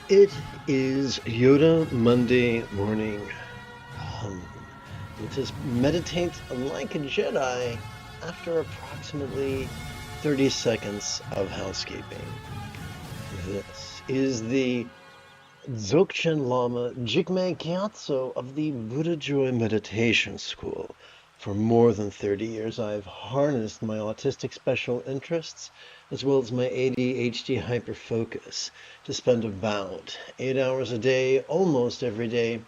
It is Yoda Monday morning. Let us meditate like a Jedi after approximately 30 seconds of housekeeping. This is the Dzogchen Lama Jigme Gyatso of the Buddha Joy Meditation School. For more than 30 years, I've harnessed my autistic special interests as well as my ADHD hyperfocus to spend about 8 hours a day, almost every day,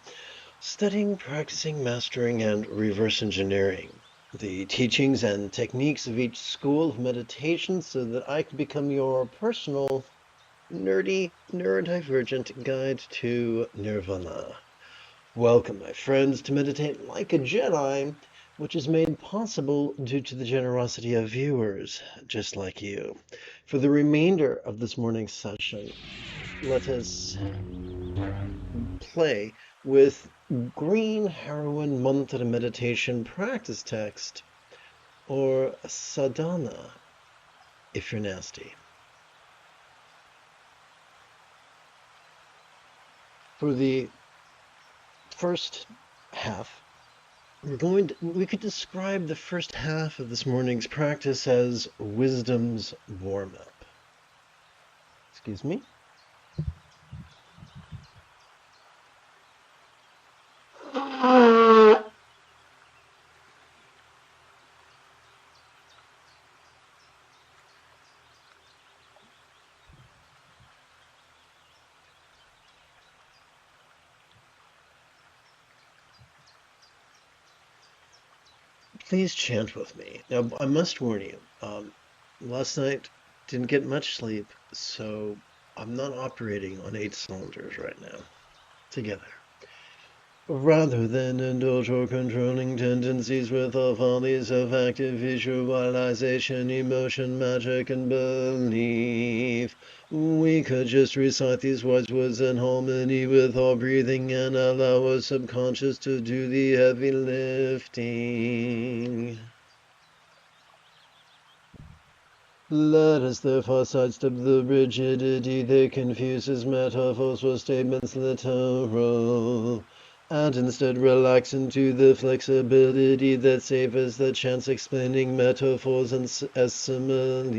studying, practicing, mastering, and reverse engineering the teachings and techniques of each school of meditation so that I can become your personal nerdy, neurodivergent guide to nirvana. Welcome, my friends, to Meditate Like a Jedi, which is made possible due to the generosity of viewers just like you. For the remainder of this morning's session, let us play with Green Heroin Mantra Meditation Practice Text, or Sadhana, if you're nasty. For the first half, we could describe the first half of this morning's practice as wisdom's warm-up. Excuse me. Please chant with me. Now, I must warn you, last night didn't get much sleep, so I'm not operating on 8 cylinders right now. Together. Rather than indulge or controlling tendencies with all follies of active visualization, emotion, magic, and belief, we could just recite these wise words in harmony with our breathing and allow our subconscious to do the heavy lifting. Let us therefore sidestep the rigidity that confuses metaphors for statements literal, and instead relax into the flexibility that savors the chance explaining metaphors and as similes.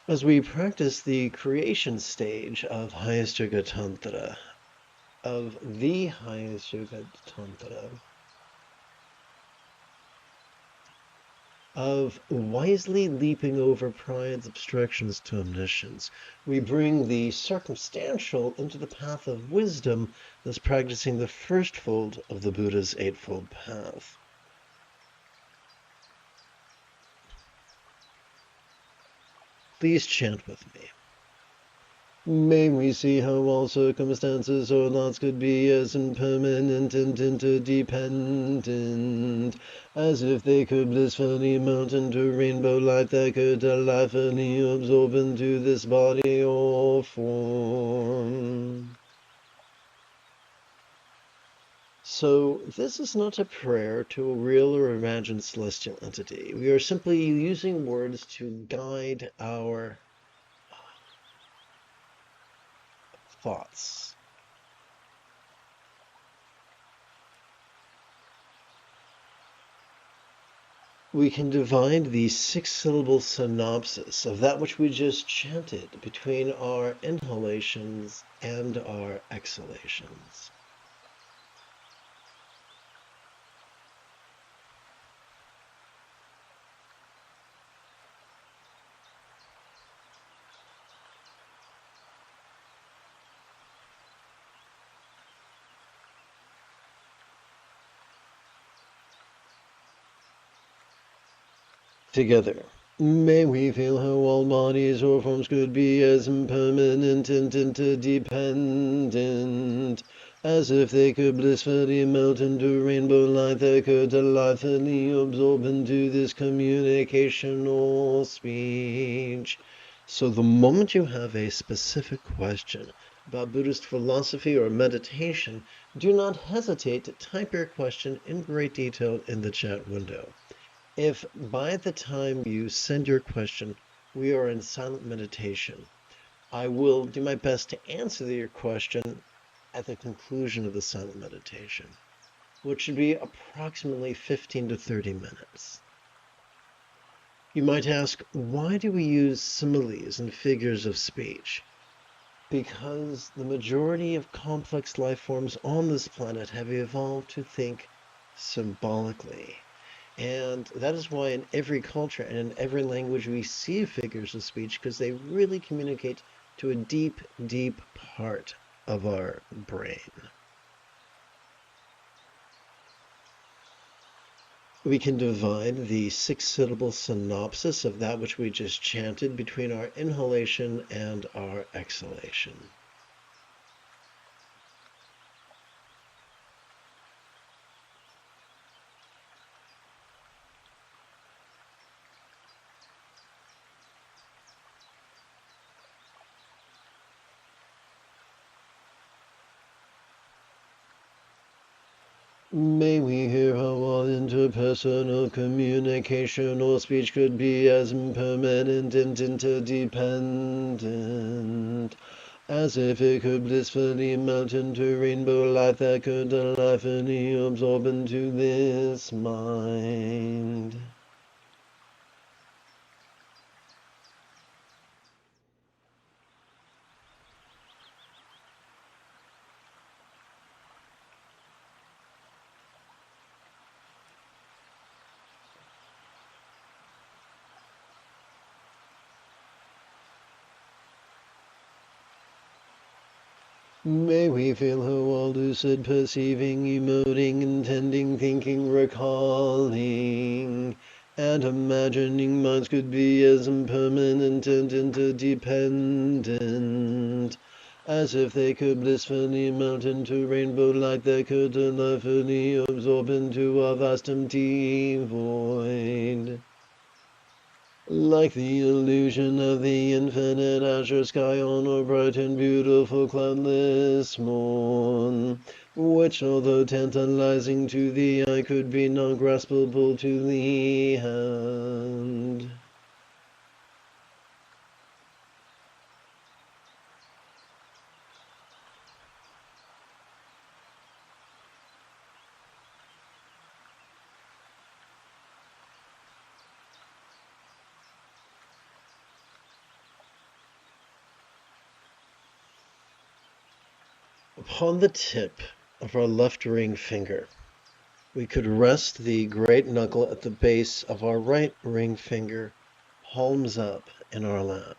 As we practice the creation stage of highest yoga tantra, of the highest yoga tantra, of wisely leaping over pride's obstructions to omniscience, we bring the circumstantial into the path of wisdom, thus practicing the first fold of the Buddha's Eightfold Path. Please chant with me. May we see how all circumstances or lots could be as impermanent and interdependent, as if they could blissfully melt into rainbow light that could delightfully absorb into this body or form. So this is not a prayer to a real or imagined celestial entity. We are simply using words to guide our thoughts. We can divide the 6-syllable synopsis of that which we just chanted between our inhalations and our exhalations. Together, may we feel how all bodies or forms could be as impermanent and interdependent, as if they could blissfully melt into rainbow light that could delightfully absorb into this communication or speech. So the moment you have a specific question about Buddhist philosophy or meditation, do not hesitate to type your question in great detail in the chat window. If by the time you send your question, we are in silent meditation, I will do my best to answer your question at the conclusion of the silent meditation, which should be approximately 15 to 30 minutes. You might ask, why do we use similes and figures of speech? Because the majority of complex life forms on this planet have evolved to think symbolically. And that is why in every culture and in every language we see figures of speech, because they really communicate to a deep, deep part of our brain. We can divide the 6-syllable synopsis of that which we just chanted between our inhalation and our exhalation. May we hear how all interpersonal communication or speech could be as impermanent and interdependent as if it could blissfully melt into rainbow light that could delightfully absorb into this mind. May we feel how all lucid perceiving, emoting, intending, thinking, recalling, and imagining minds could be as impermanent and interdependent as if they could blissfully melt into rainbow light that could delightfully absorb into a vast empty void. Like the illusion of the infinite azure sky on a bright and beautiful cloudless morn, which, although tantalizing to the eye, could be not graspable to the hand. Upon the tip of our left ring finger, we could rest the great knuckle at the base of our right ring finger, palms up in our lap.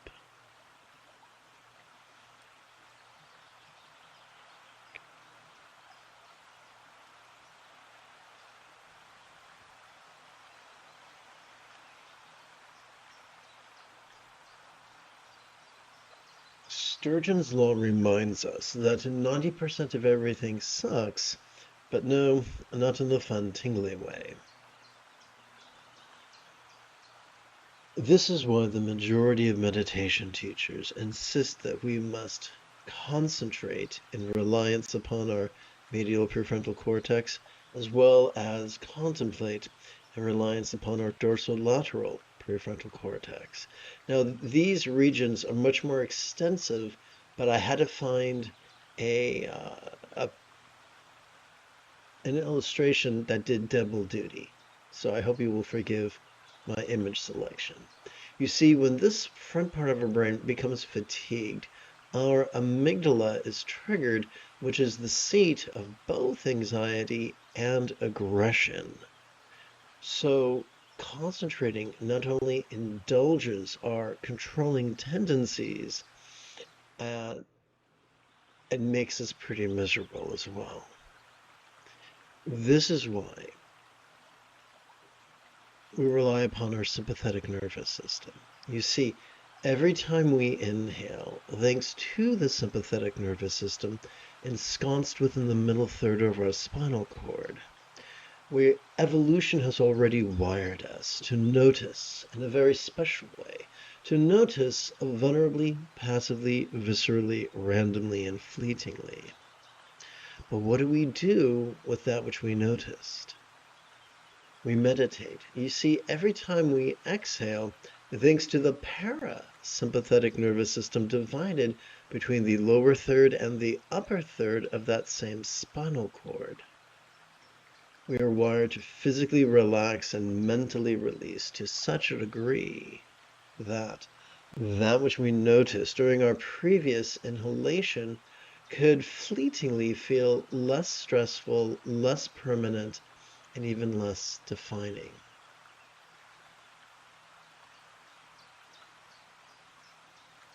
Sturgeon's law reminds us that 90% of everything sucks, but no, not in the fun, tingly way. This is why the majority of meditation teachers insist that we must concentrate in reliance upon our medial prefrontal cortex, as well as contemplate in reliance upon our dorsolateral prefrontal cortex. Now, these regions are much more extensive, but I had to find an illustration that did double duty. So I hope you will forgive my image selection. You see, when this front part of our brain becomes fatigued, our amygdala is triggered, which is the seat of both anxiety and aggression. So concentrating not only indulges our controlling tendencies, it makes us pretty miserable as well. This is why we rely upon our sympathetic nervous system. You see, every time we inhale, thanks to the sympathetic nervous system ensconced within the middle third of our spinal cord, evolution has already wired us to notice in a very special way, to notice vulnerably, passively, viscerally, randomly, and fleetingly. But what do we do with that which we noticed? we meditate. You see, every time we exhale, thanks to the parasympathetic nervous system divided between the lower third and the upper third of that same spinal cord, we are wired to physically relax and mentally release to such a degree that which we noticed during our previous inhalation could fleetingly feel less stressful, less permanent, and even less defining.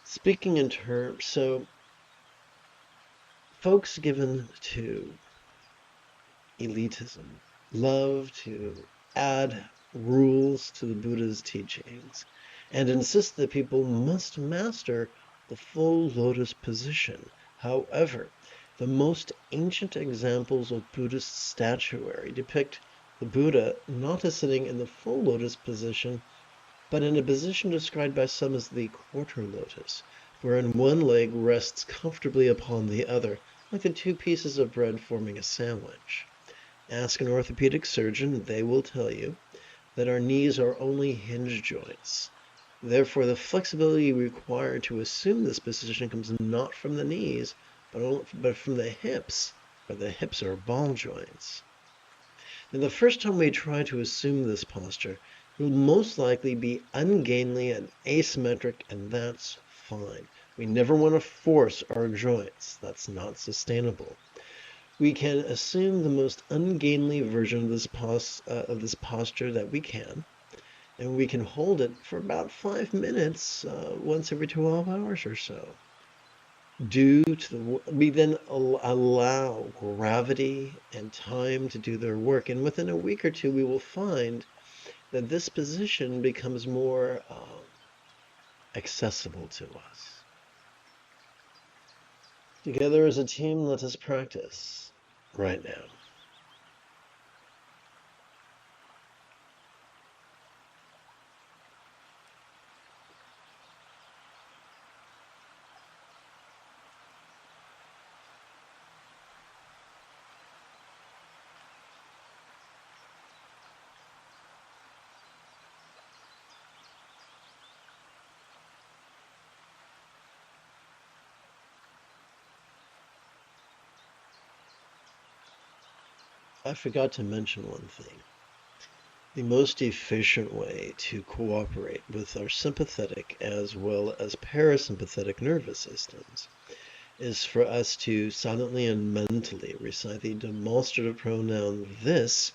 Speaking in terms, so folks given to elitism love to add rules to the Buddha's teachings and insist that people must master the full lotus position. However, the most ancient examples of Buddhist statuary depict the Buddha not as sitting in the full lotus position, but in a position described by some as the quarter lotus, wherein one leg rests comfortably upon the other, like the two pieces of bread forming a sandwich. Ask an orthopedic surgeon, they will tell you that our knees are only hinge joints. Therefore, the flexibility required to assume this position comes not from the knees, but from the hips, for the hips are ball joints. Now, the first time we try to assume this posture, it will most likely be ungainly and asymmetric, and that's fine. We never want to force our joints. That's not sustainable. We can assume the most ungainly version of this posture that we can, and we can hold it for about 5 minutes once every 12 hours or so. We then allow gravity and time to do their work, and within a week or two we will find that this position becomes more accessible to us. Together as a team, let us practice right now. I forgot to mention one thing. The most efficient way to cooperate with our sympathetic as well as parasympathetic nervous systems is for us to silently and mentally recite the demonstrative pronoun this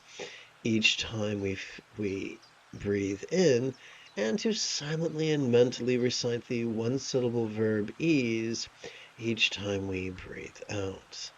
each time we breathe in, and to silently and mentally recite the one-syllable verb ease each time we breathe out.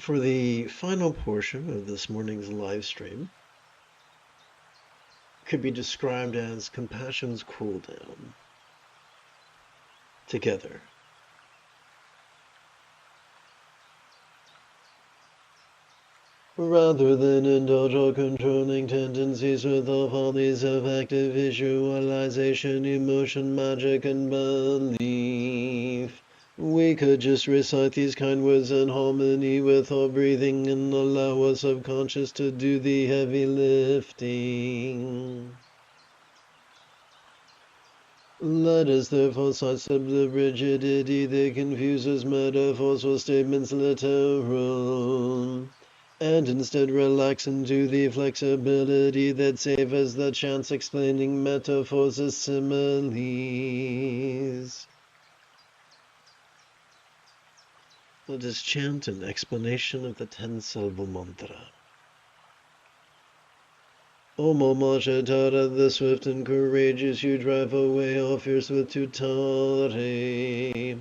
for the final portion of this morning's live stream could be described as compassion's cooldown. Together. Rather than indulge our controlling tendencies with all follies of active visualization, emotion, magic, and belief, we could just recite these kind words in harmony with our breathing and allow our subconscious to do the heavy lifting. Let us therefore sidestep the rigidity that confuses metaphors or statements literal, and instead relax into the flexibility that savors the chance explaining metaphors as similes. Let us chant an explanation of the 10-syllable mantra. O Momashatara, the swift and courageous, you drive away all fears with Tutare.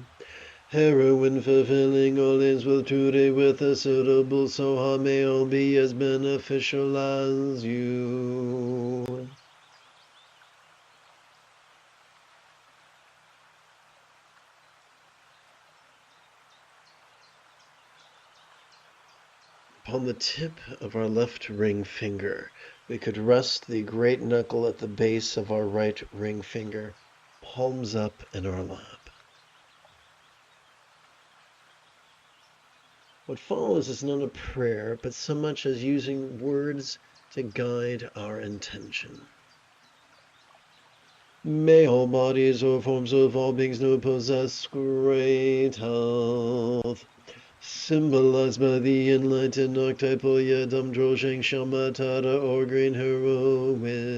Heroine fulfilling all ends with Ture, with a suitable Soha, may all be as beneficial as you. Upon the tip of our left ring finger, we could rest the great knuckle at the base of our right ring finger, palms up in our lap. What follows is not a prayer, but so much as using words to guide our intention. May all bodies or forms of all beings know possess great health, symbolized by the enlightened archetypal Yedam Drojeng Shamatara or Green Heroine.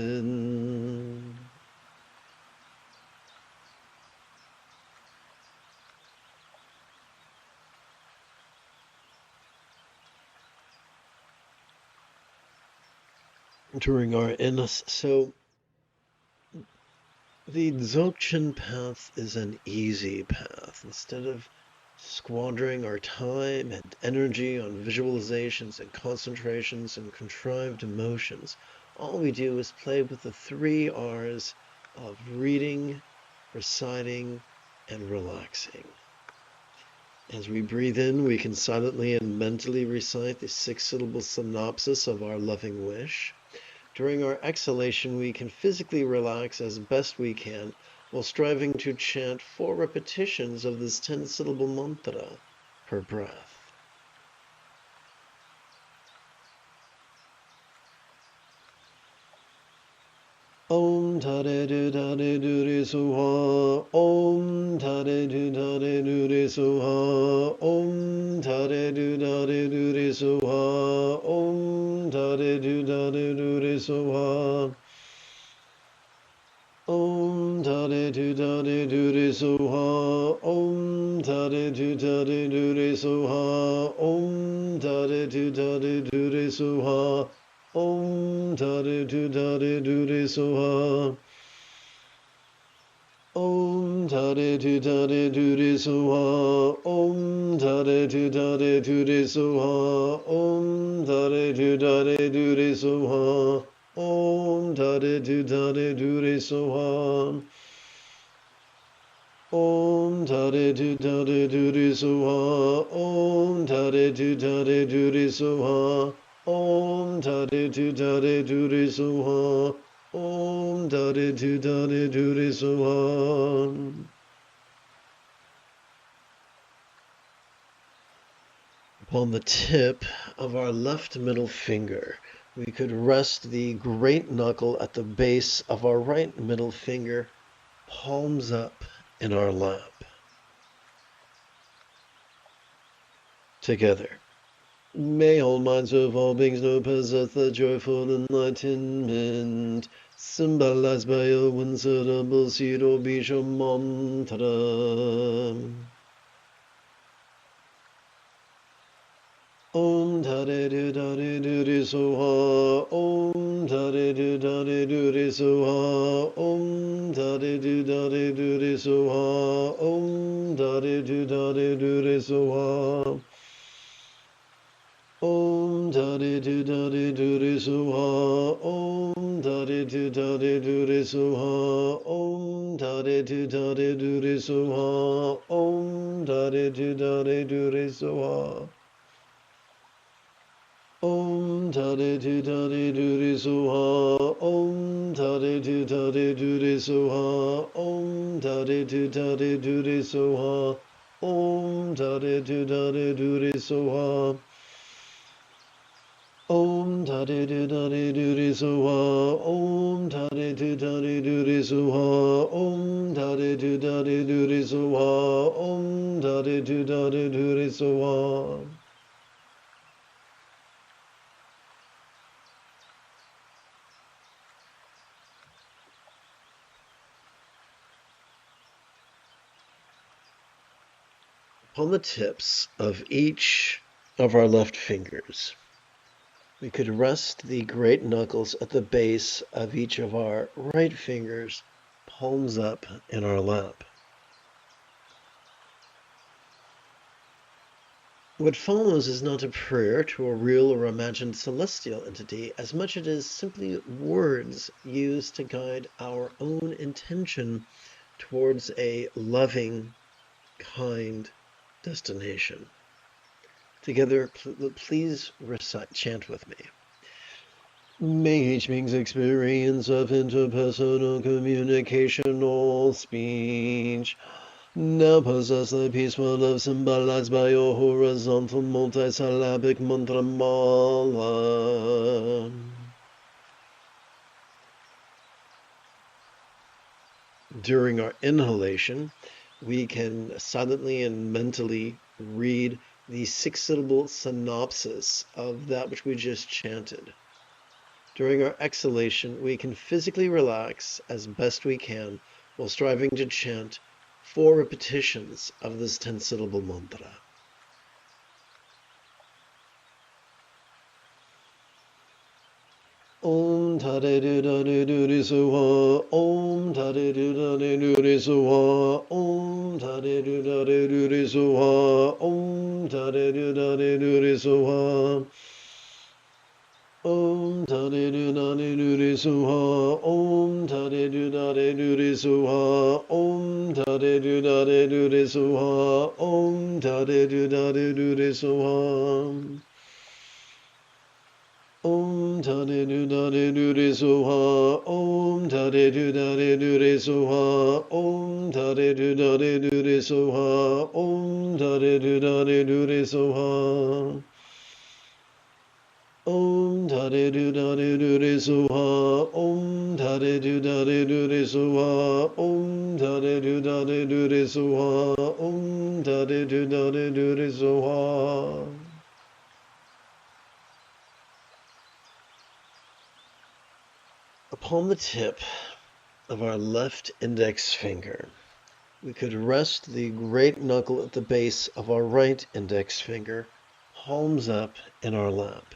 During our Inus, so the Dzogchen path is an easy path. Instead of squandering our time and energy on visualizations and concentrations and contrived emotions, all we do is play with the 3 R's of reading, reciting, and relaxing. As we breathe in, we can silently and mentally recite the 6-syllable synopsis of our loving wish. During our exhalation, we can physically relax as best we can while striving to chant 4 repetitions of this 10-syllable mantra per breath. Om Tare Du Tare Du Re Suha, Om Tare Du Tare Du Re Suha, Om Tare Du Tare Du Re Suha, Om Tare Du Tare Du Re Suha, Om Tare Du Tare Du Re Suha, Om Tare Du Tare Du Re Suha, Om Tare Du Tare Du Re Suha, Om Tare Du Tare Du Re Suha, Om Tare Du Tare Du Re Suha, Om Tare Du Tare Du Re Suha, Om Tare Du Tare Du Re Suha, Om Tare Du Tare Du Re Suha, Om Tare Du Tare Du Re Suha, Om Tare Du Tare Du Re Suha, Om Tare Du Tare Du Re Suha, Om Tare Du Tare Du Re Suha. Upon the tip of our left middle finger, we could rest the great knuckle at the base of our right middle finger, palms up in our lap. Together. May all minds of all beings know possess the joyful enlightenment, symbolized by a one-syllable seed or bija mantra. Om Tare Du Tare Du Re Soha, Om Tare Du Tare Du Re Soha, Om Tare Du Tare Du Re Soha, Om Tare Du Tare Du Re Soha, Om Tadi Tu Tadi Turi Suha. Om Tadi Tu Tadi Turi Suha. Om Tadi Tu Tadi Turi Suha. Om Tadi Tu Tadi Turi Suha. Om Tadi Tu Tadi Turi Suha. Om Tadi Tu Tadi Turi Suha. Om Tadi Tu Tadi Turi Suha. Om Tadi Tu Tadi Turi Suha. Om Tadi Tu Tadi Turi Suha. Om Tadi Tu Tadi Turi Suha. Om Tadi Tu Tadi Turi Suha. Om Tadi Tu Tadi Turi Suha. Upon the tips of each of our left fingers, we could rest the great knuckles at the base of each of our right fingers, palms up in our lap. What follows is not a prayer to a real or imagined celestial entity, as much as it is simply words used to guide our own intention towards a loving, kind destination. Together, please chant with me. May each being's experience of interpersonal communicational speech now possess the peaceful love symbolized by your horizontal multisyllabic mantra mala. During our inhalation, we can silently and mentally read the 6-syllable synopsis of that which we just chanted. During our exhalation, we can physically relax as best we can while striving to chant 4 repetitions of this 10-syllable mantra. Om Tade Du Dade Duri Suha. Om Tade Du Dade Duri Suha. Om Tade Du Dade Duri Suha. Om Tade Du Dade Duri Suha. Om Tade Du Dade Duri Suha. Om Tade Du Dade Duri Suha. Om Tade Du Dade Duri Suha. Om Tade Du Dade Duri Suha. Om Tade Du Dade Duri Suha. Om Tade Du Dade Duri Suha. Om Tade Du Dade Duri Suha. Om Tade Du Dade Duri Suha. Om Tade Du Dade Duri Suha. Om Tade Du Dade Duri Suha. Om Tade Du Dade Duri Suha. Om Tade Du Dade Duri Suha. Upon the tip of our left index finger, we could rest the great knuckle at the base of our right index finger, palms up in our lap.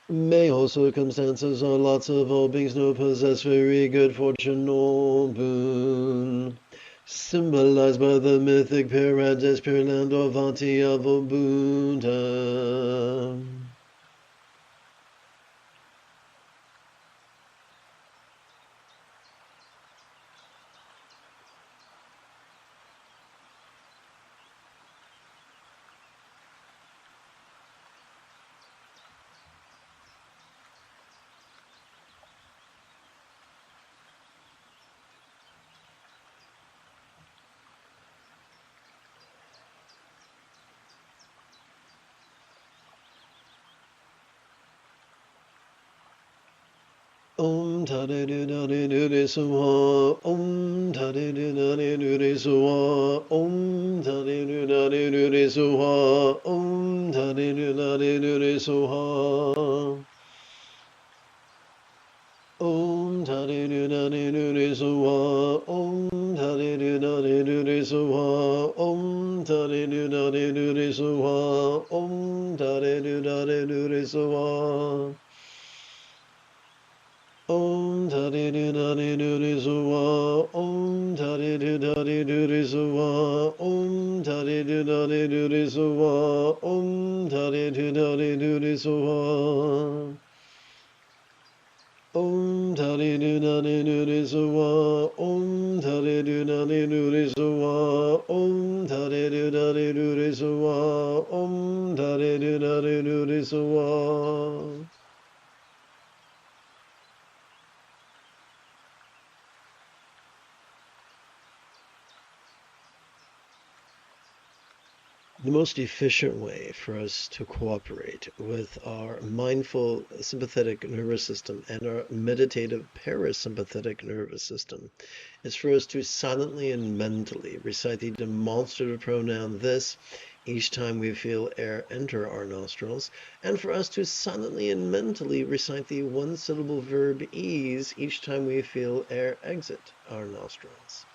May all circumstances or lots of all beings know possess very good fortune or boon, symbolized by the mythic paradise, pure land or vati of a Buddha. Om Tade Du Dade Duri Suha. Om Tade Du Dade Duri Suha. Om Tade Du Dade Duri Suha. Om Tade Du Dade Duri Suha. Om Tade Du Dade Duri Suha. Om Tade Du Dade Duri Suha. Om Tade Du Dade Duri Suha. Om Tade Du Dade Duri Suha. Om tari du dari du ri su wa. Om tari du dari du ri su wa. Om tari du dari du ri su wa. Om tari du dari du ri su wa. Om tari du dari du ri su wa. Om tari du dari du ri su wa. Om tari du dari du ri su wa. Om tari du dari du ri su wa. The most efficient way for us to cooperate with our mindful sympathetic nervous system and our meditative parasympathetic nervous system is for us to silently and mentally recite the demonstrative pronoun this each time we feel air enter our nostrils, and for us to silently and mentally recite the one-syllable verb ease each time we feel air exit our nostrils.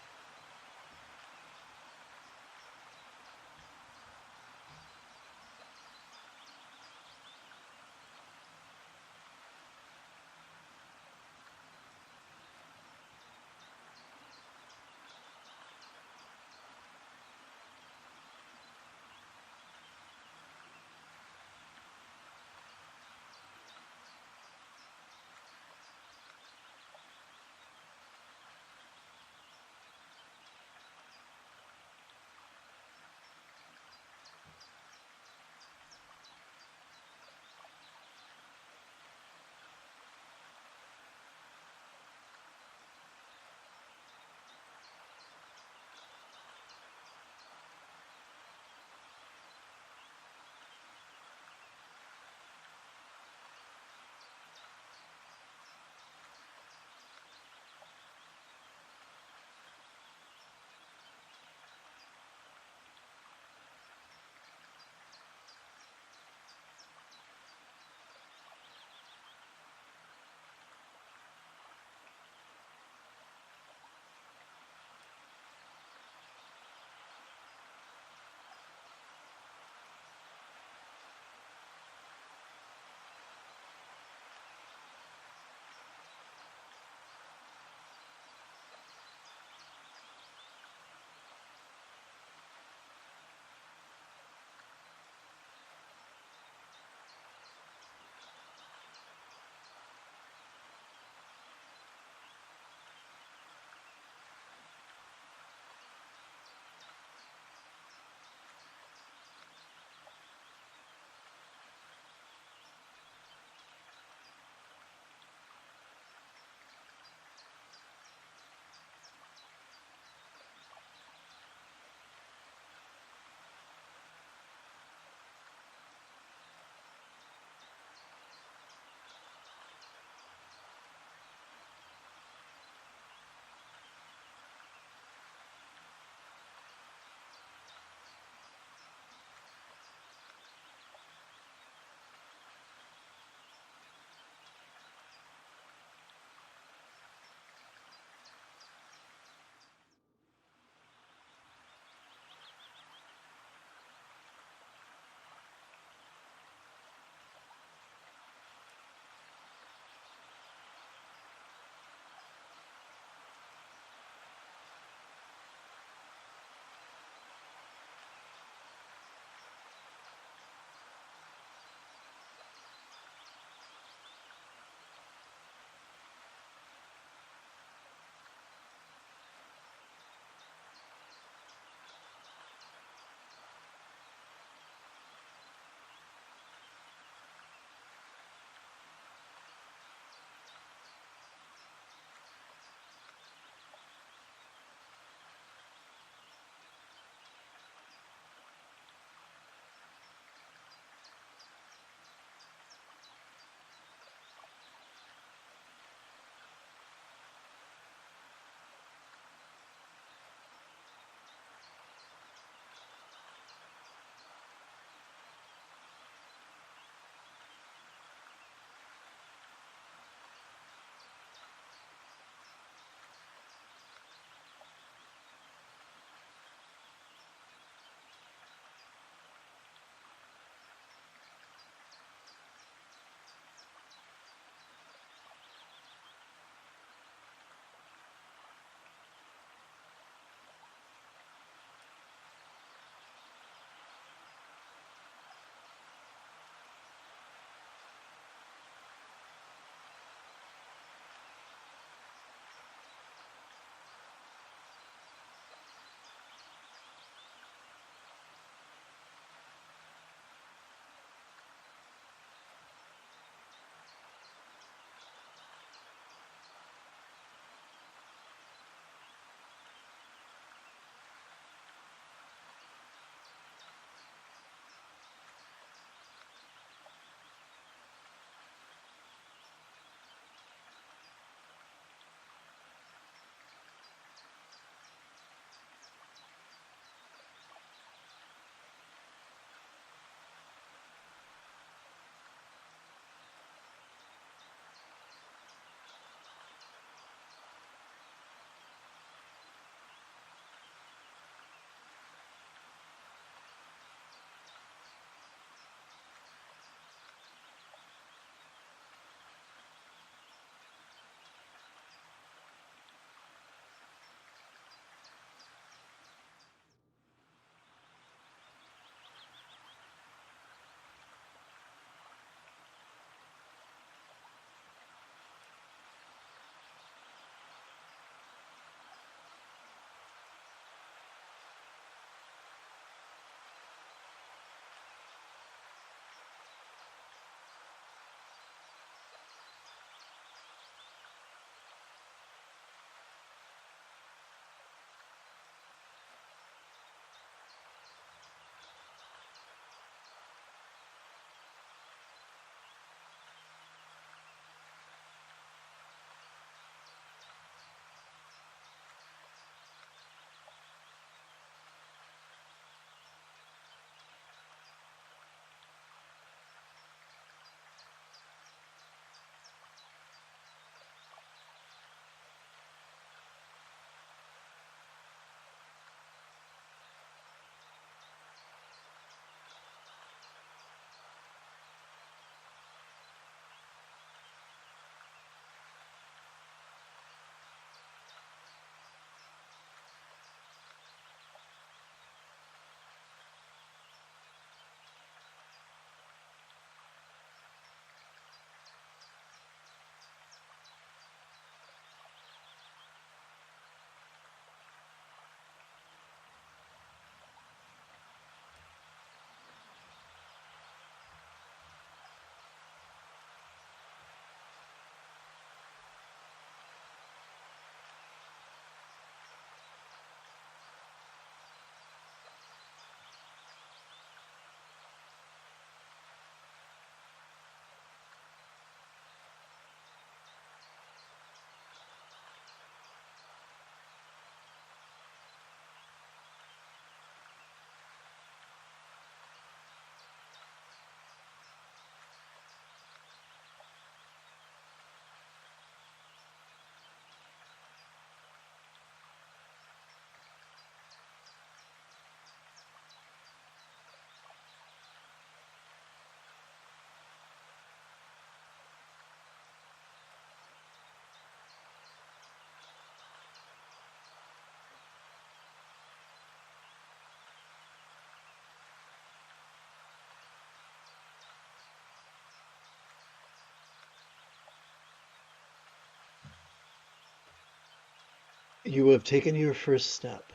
You have taken your first step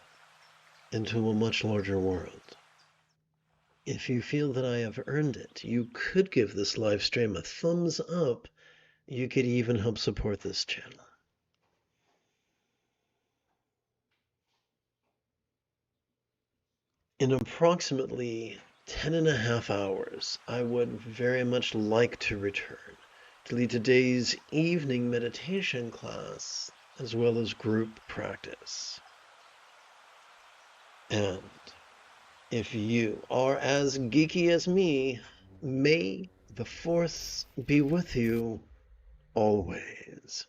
into a much larger world. If you feel that I have earned it, you could give this live stream a thumbs up. You could even help support this channel. In approximately 10.5 hours, I would very much like to return to lead today's evening meditation class as well as group practice. And if you are as geeky as me, may the Force be with you always.